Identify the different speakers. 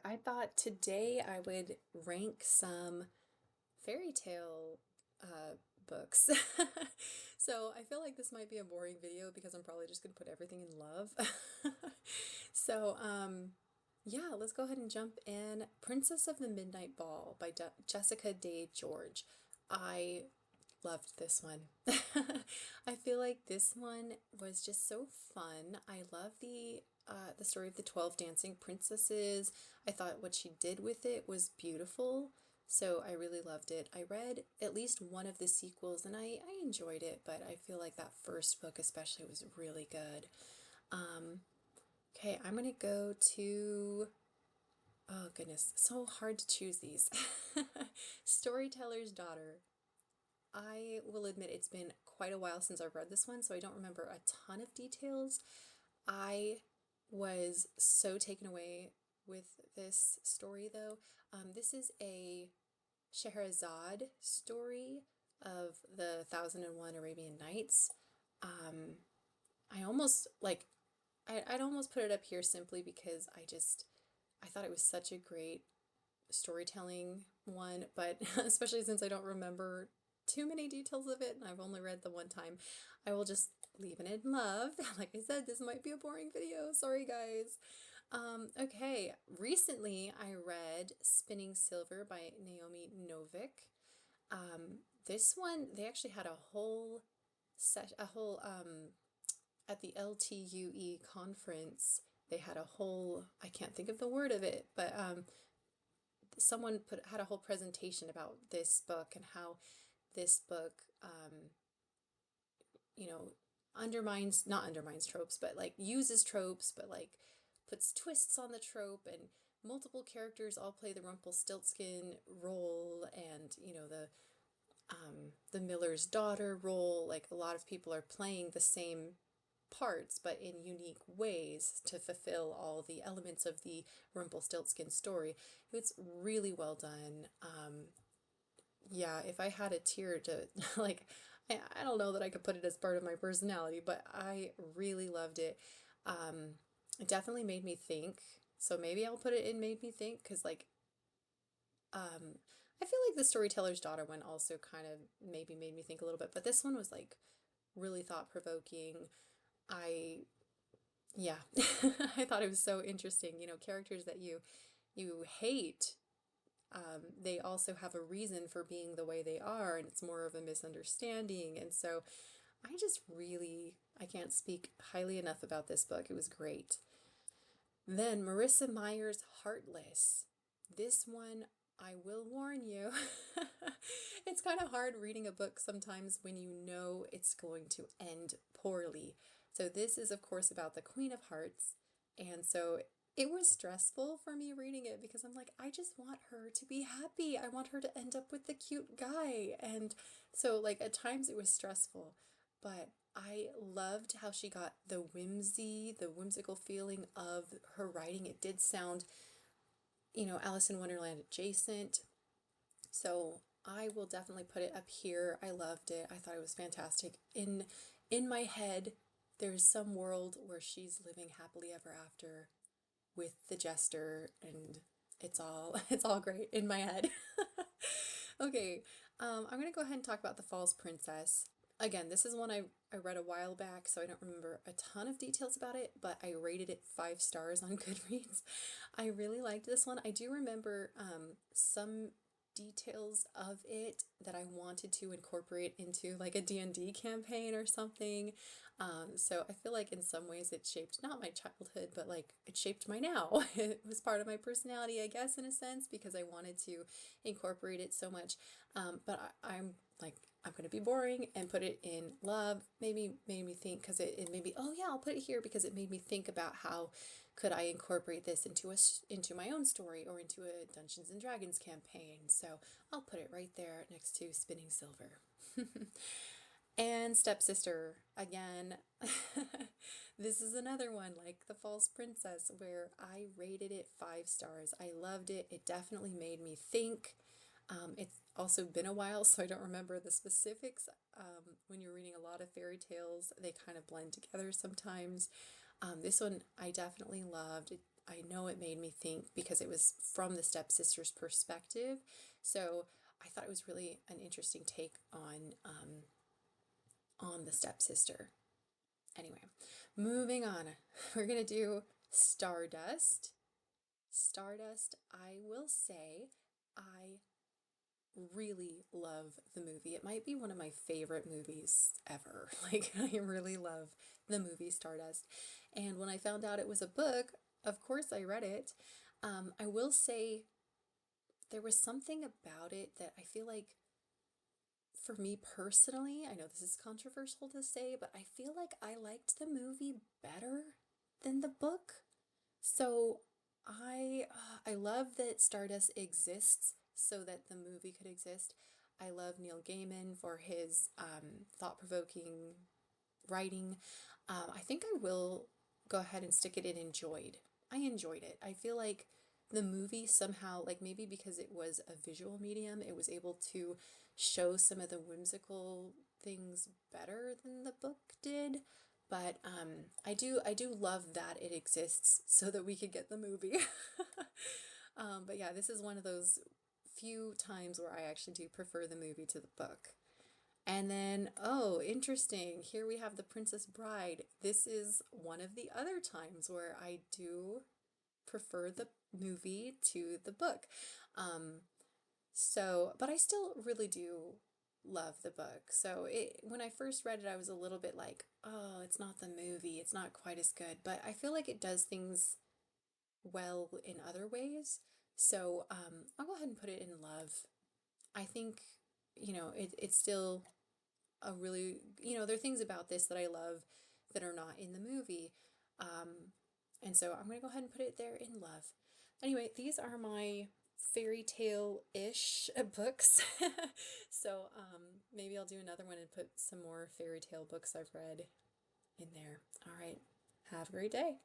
Speaker 1: I thought today I would rank some fairy tale uh, books. So I feel like this might be a boring video because I'm probably just going to put everything in love. So, yeah, let's go ahead and jump in. Princess of the Midnight Ball by Jessica Day George. I loved this one. I feel like this one was just so fun. I love the story of the 12 dancing princesses. I thought what she did with it was beautiful, so I really loved it. I read at least one of the sequels and I enjoyed it, but I feel like that first book especially was really good. Okay, I'm gonna go to, oh goodness, so hard to choose these. Storyteller's Daughter. I will admit it's been quite a while since I've read this one, so I don't remember a ton of details. I was so taken away with this story, though. This is a Scheherazade story of the Thousand and One Arabian Nights. I almost like I'd almost put it up here simply because I thought it was such a great storytelling one, but especially since I don't remember too many details of it and I've only read the one time, I will just leave it in love. Like I said, this might be a boring video. Sorry, guys. Okay, recently I read Spinning Silver by Naomi Novik. This one, they actually had a whole at the LTUE conference, they had a whole, I can't think of the word of it, but someone had a whole presentation about this book and how this book you know not undermines tropes, but like uses tropes, but like puts twists on the trope, and multiple characters all play the Rumpelstiltskin role, and the miller's daughter role. Like a lot of people are playing the same parts, but in unique ways to fulfill all the elements of the Rumpelstiltskin story. It's really well done. Yeah, if I had a tier to, like, I don't know that I could put it as part of my personality, but I really loved it. It definitely made me think. So maybe I'll put it in made me think because, like, I feel like the Storyteller's Daughter one also kind of maybe made me think a little bit, but this one was like really thought-provoking. I Yeah, I thought it was so interesting. Characters that you hate, they also have a reason for being the way they are, and it's more of a misunderstanding. And so I can't speak highly enough about this book. It was great. Then Marissa Meyer's Heartless. This one, I will warn you, it's kind of hard reading a book sometimes when you know it's going to end poorly. So this is, of course, about the Queen of Hearts. And so it was stressful for me reading it because I'm like, I just want her to be happy. I want her to end up with the cute guy. And so, like, at times it was stressful, but I loved how she got the whimsical feeling of her writing. It did sound, Alice in Wonderland adjacent. So I will definitely put it up here. I loved it. I thought it was fantastic. In my head, there's some world where she's living happily ever after with the jester, and it's all great in my head. Okay, I'm gonna go ahead and talk about The False Princess. Again, this is one I read a while back, so I don't remember a ton of details about it, but I rated it 5 stars on Goodreads. I really liked this one. I do remember some details of it that I wanted to incorporate into like a D&D campaign or something. So I feel like in some ways it shaped not my childhood, but like it shaped my now. It was part of my personality, I guess, in a sense, because I wanted to incorporate it so much. But I'm like, I'm going to be boring and put it in love. Maybe made me think because it made me, oh yeah, I'll put it here because it made me think about how could I incorporate this into my own story or into a Dungeons and Dragons campaign. So I'll put it right there next to Spinning Silver. And Stepsister, again, this is another one like The False Princess where I rated it 5 stars. I loved it. It definitely made me think. It's also been a while, so I don't remember the specifics. When you're reading a lot of fairy tales, they kind of blend together sometimes. This one I definitely loved. I know it made me think because it was from the stepsister's perspective. So I thought it was really an interesting take on the stepsister. Anyway, moving on. We're gonna do Stardust. Stardust, I will say, I really love the movie. It might be one of my favorite movies ever. Like, I really love the movie Stardust. And when I found out it was a book, of course I read it. I will say there was something about it that I feel like, for me personally, I know this is controversial to say, but I feel like I liked the movie better than the book. So I love that Stardust exists so that the movie could exist. I love Neil Gaiman for his thought-provoking writing. I think I will go ahead and stick it in enjoyed. I enjoyed it. I feel like the movie somehow, like maybe because it was a visual medium, it was able to show some of the whimsical things better than the book did. But I do love that it exists so that we could get the movie. But yeah, this is one of those few times where I actually do prefer the movie to the book. And then, oh, interesting. Here we have The Princess Bride. This is one of the other times where I do prefer the movie to the book. Um, but I still really do love the book. When I first read it, I was a little bit like, oh, it's not the movie. It's not quite as good. But I feel like it does things well in other ways. I'll go ahead and put it in love. I think, it's still a really, there are things about this that I love that are not in the movie. And so I'm going to go ahead and put it there in love. Anyway, these are my fairy tale-ish books. Maybe I'll do another one and put some more fairy tale books I've read in there. All right. Have a great day.